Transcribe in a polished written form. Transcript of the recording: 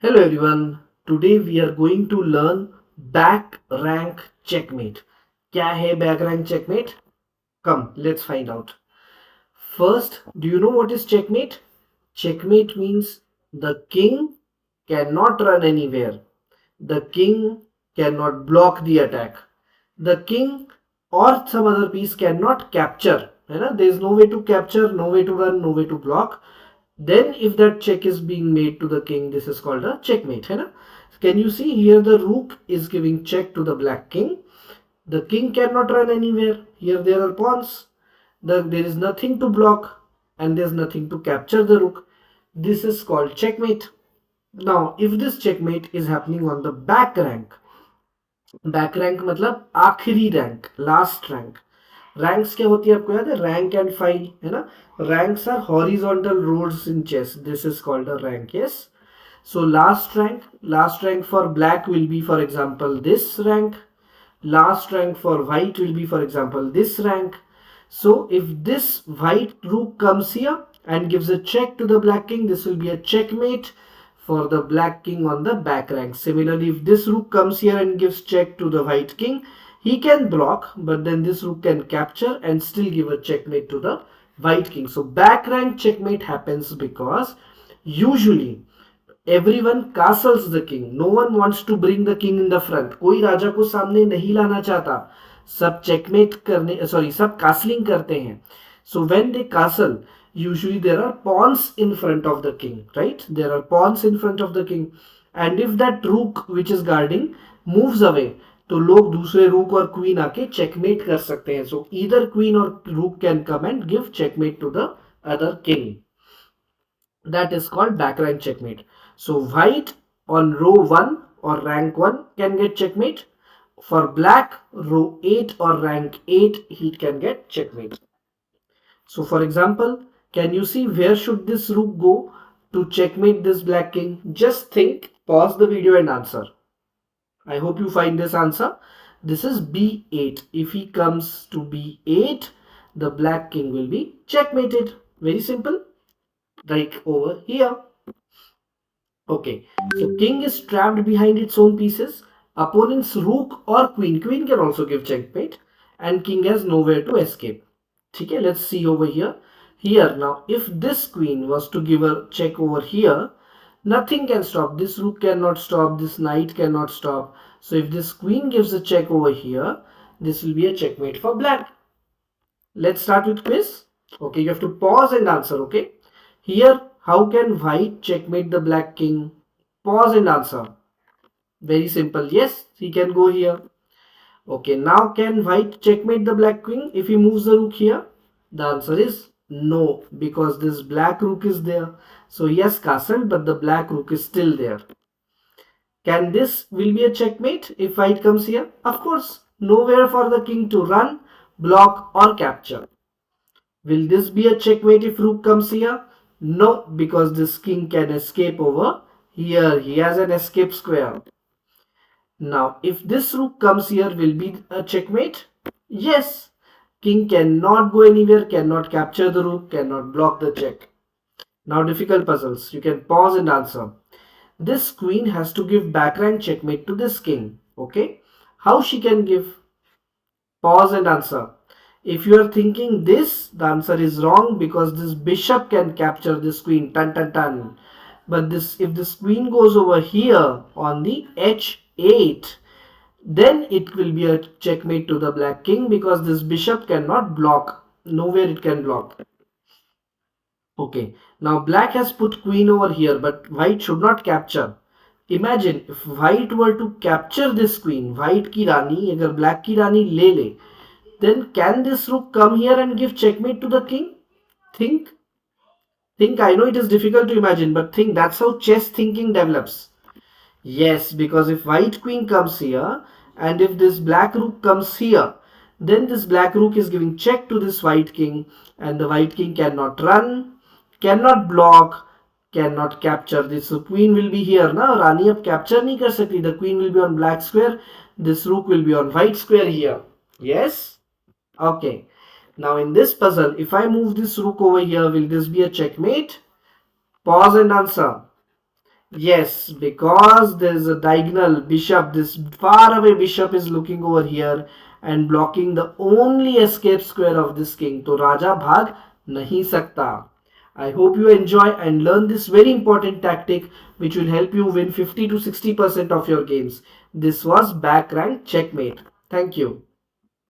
Hello everyone. Today we are going to learn back rank checkmate. क्या है back rank checkmate? Come, let's find out. First, do you know what is checkmate? Checkmate means the king cannot run anywhere. The king cannot block the attack. The king or some other piece cannot capture. There is no way to capture, no way to run, no way to block. Then if that check is being made to the king, this is called a checkmate. Can you see here the rook is giving check to the black king. The king cannot run anywhere. Here there are pawns. There is nothing to block and there's nothing to capture the rook. This is called checkmate. Now if this checkmate is happening on the back rank मतलब आखिरी rank, last rank. Ranks क्या होती है आपको याद है? Rank and file, है ना? Ranks are horizontal rows in chess. This is called a rank. Yes. So last rank for black will be, for example, this rank. Last rank for white will be, for example, this rank. So if this white rook comes here and gives a check to the black king, this will be a checkmate for the black king on the back rank. Similarly, if this rook comes here and gives check to the white king, he can block, but then this rook can capture and still give a checkmate to the white king. So back rank checkmate happens because usually everyone castles the king. No one wants to bring the king in the front. कोई राजा को सामने नहीं लाना चाहता. सब checkmate करने, सब castling करते हैं. So when they castle, usually there are pawns in front of the king, right? There are pawns in front of the king. And if that rook which is guarding moves away, तो लोग दूसरे रूक और queen आके checkmate कर सकते हैं. सो either queen और rook can come and give checkmate to the other king. That is called back rank checkmate. So white on row 1 or rank 1 can get checkmate. For black, row 8 or rank 8, he can get checkmate. So for example, can you see where should this rook go to checkmate this black king? Just think, pause the video and answer. I hope you find this answer. This is b8. If he comes to b8, the black king will be checkmated. Very simple. Like over here. Okay, so king is trapped behind its own pieces. Opponent's rook or queen can also give checkmate, and king has nowhere to escape. Okay, let's see over here. Here now, if this queen was to give a check over here, nothing can stop. This rook cannot stop, this knight cannot stop. So if this queen gives a check over here, this will be a checkmate for black. Let's start with quiz. Okay, you have to pause and answer. Okay, here, how can white checkmate the black king? Pause and answer. Very simple. Yes, he can go here. Okay, now can white checkmate the black king if he moves the rook here? The answer is no, because this black rook is there. So yes, castle, but the black rook is still there. Can this will be a checkmate if white comes here? Of course, nowhere for the king to run, block or capture. Will this be a checkmate if rook comes here? No, because this king can escape over here. He has an escape square. Now, if this rook comes here, will be a checkmate? Yes. King cannot go anywhere, cannot capture the rook, cannot block the check. Now, difficult puzzles. You can pause and answer. This queen has to give back rank checkmate to this king. Okay. How she can give? Pause and answer. If you are thinking this, the answer is wrong, because this bishop can capture this queen. Tan. But if this queen goes over here on the h8, then it will be a checkmate to the black king, because this bishop cannot block. Nowhere it can block. Okay, now black has put queen over here, but white should not capture. Imagine if white were to capture this queen, white ki rani, agar black ki rani le, then can this rook come here and give checkmate to the king? Think. I know it is difficult to imagine, but think. That's how chess thinking develops. Yes, because if white queen comes here and if this black rook comes here, then this black rook is giving check to this white king, and the white king cannot run, cannot block, cannot capture. This queen will be here. Now Rani ab capture nahi kar sakti. The queen will be on black square. This rook will be on white square here. Yes? Okay. Now in this puzzle, if I move this rook over here, will this be a checkmate? Pause and answer. Yes, because there's a diagonal bishop, this far away bishop is looking over here and blocking the only escape square of this king. तो राजा भाग नहीं सकता. I hope you enjoy and learn this very important tactic which will help you win 50 to 60% of your games. This was Back Rank Checkmate. Thank you.